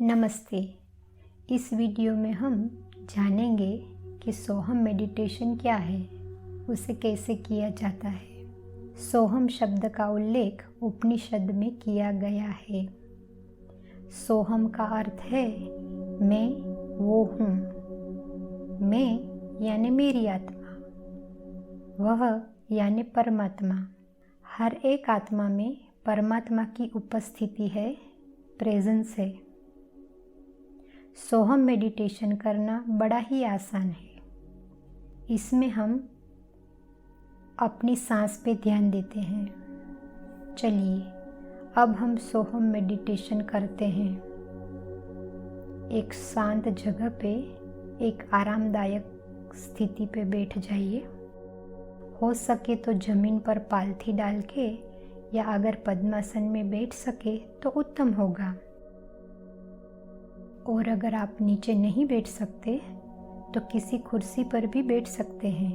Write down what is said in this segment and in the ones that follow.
नमस्ते। इस वीडियो में हम जानेंगे कि सोहम मेडिटेशन क्या है, उसे कैसे किया जाता है। सोहम शब्द का उल्लेख उपनिषद में किया गया है। सोहम का अर्थ है मैं वो हूँ। मैं यानी मेरी आत्मा, वह यानी परमात्मा। हर एक आत्मा में परमात्मा की उपस्थिति है, प्रेजेंस है। सोहम मेडिटेशन करना बड़ा ही आसान है। इसमें हम अपनी सांस पे ध्यान देते हैं। चलिए अब हम सोहम मेडिटेशन करते हैं। एक शांत जगह पे एक आरामदायक स्थिति पे बैठ जाइए। हो सके तो ज़मीन पर पालथी डाल के या अगर पद्मासन में बैठ सके तो उत्तम होगा। और अगर आप नीचे नहीं बैठ सकते तो किसी कुर्सी पर भी बैठ सकते हैं।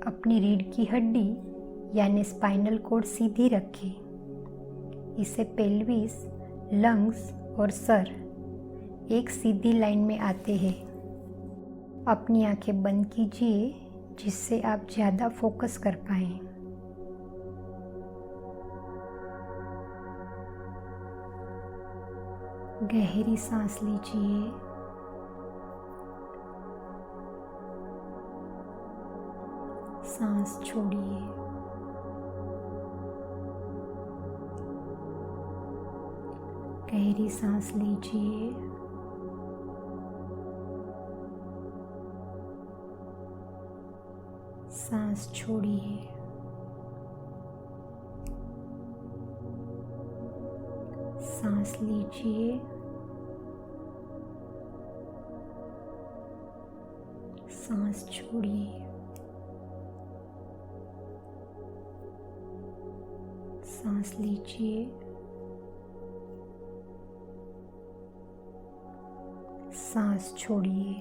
अपनी रीढ़ की हड्डी यानी स्पाइनल कॉर्ड सीधी रखें। इसे पेल्विस, लंग्स और सर एक सीधी लाइन में आते हैं। अपनी आंखें बंद कीजिए जिससे आप ज़्यादा फोकस कर पाएं। गहरी सांस लीजिए। सांस छोड़िए। गहरी सांस लीजिए। सांस छोड़िए। सांस लीजिए। सांस छोड़िए। सांस लीजिए। सांस छोड़िए।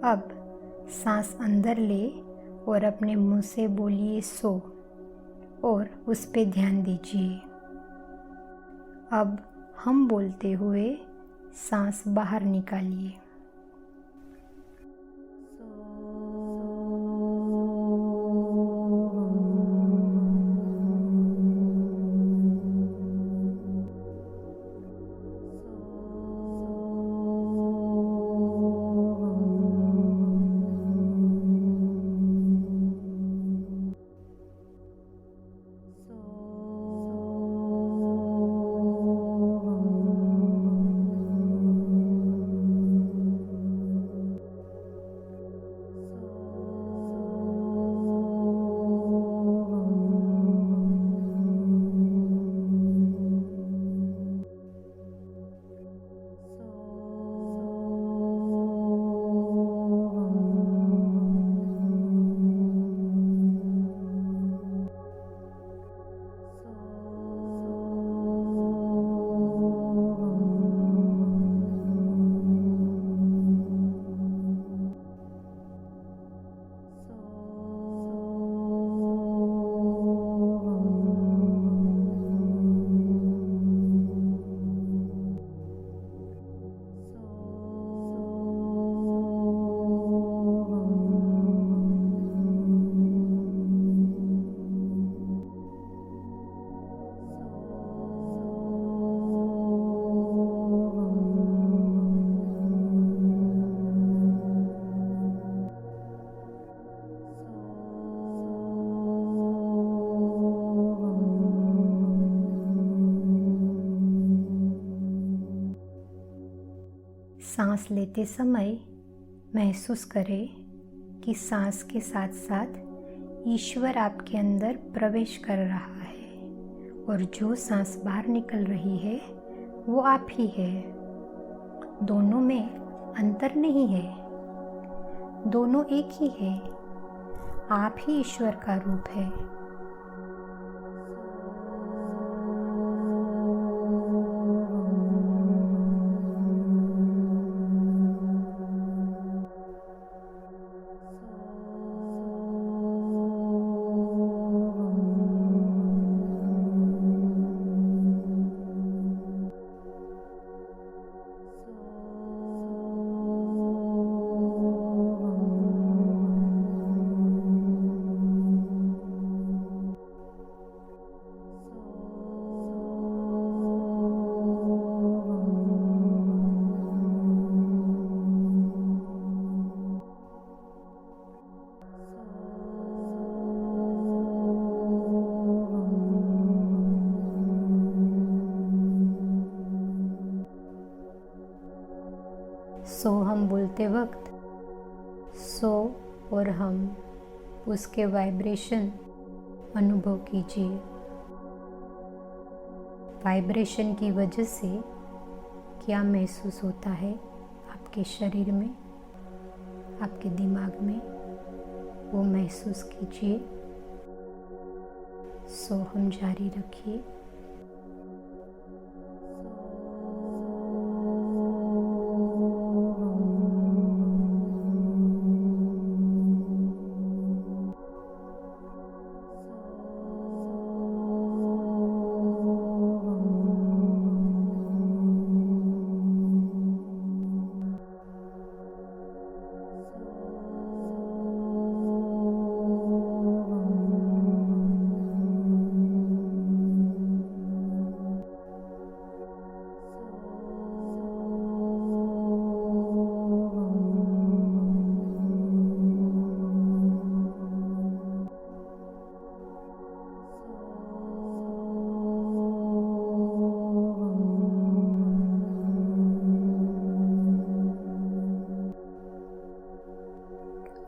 अब सांस अंदर ले और अपने मुंह से बोलिए सो और उस पे ध्यान दीजिए। अब हम बोलते हुए सांस बाहर निकालिए। सांस लेते समय महसूस करें कि सांस के साथ साथ ईश्वर आपके अंदर प्रवेश कर रहा है और जो सांस बाहर निकल रही है वो आप ही है। दोनों में अंतर नहीं है, दोनों एक ही है। आप ही ईश्वर का रूप है। सो हम बोलते वक्त सो और हम उसके वाइब्रेशन अनुभव कीजिए। वाइब्रेशन की वजह से क्या महसूस होता है आपके शरीर में, आपके दिमाग में, वो महसूस कीजिए। सो हम जारी रखिए।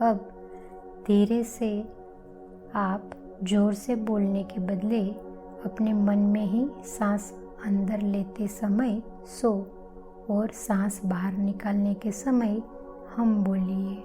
अब धीरे से आप जोर से बोलने के बदले अपने मन में ही सांस अंदर लेते समय सो और सांस बाहर निकालने के समय हम बोलिए।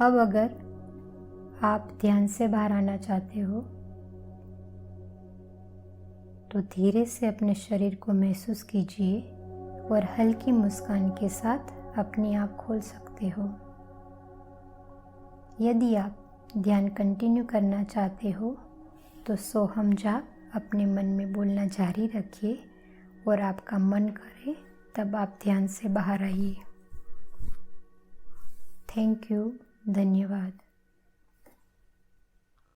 अब अगर आप ध्यान से बाहर आना चाहते हो तो धीरे से अपने शरीर को महसूस कीजिए और हल्की मुस्कान के साथ अपनी आँख खोल सकते हो। यदि आप ध्यान कंटिन्यू करना चाहते हो तो सोहम जाप अपने मन में बोलना जारी रखिए और आपका मन करे तब आप ध्यान से बाहर आइए। Thank you. धन्यवाद।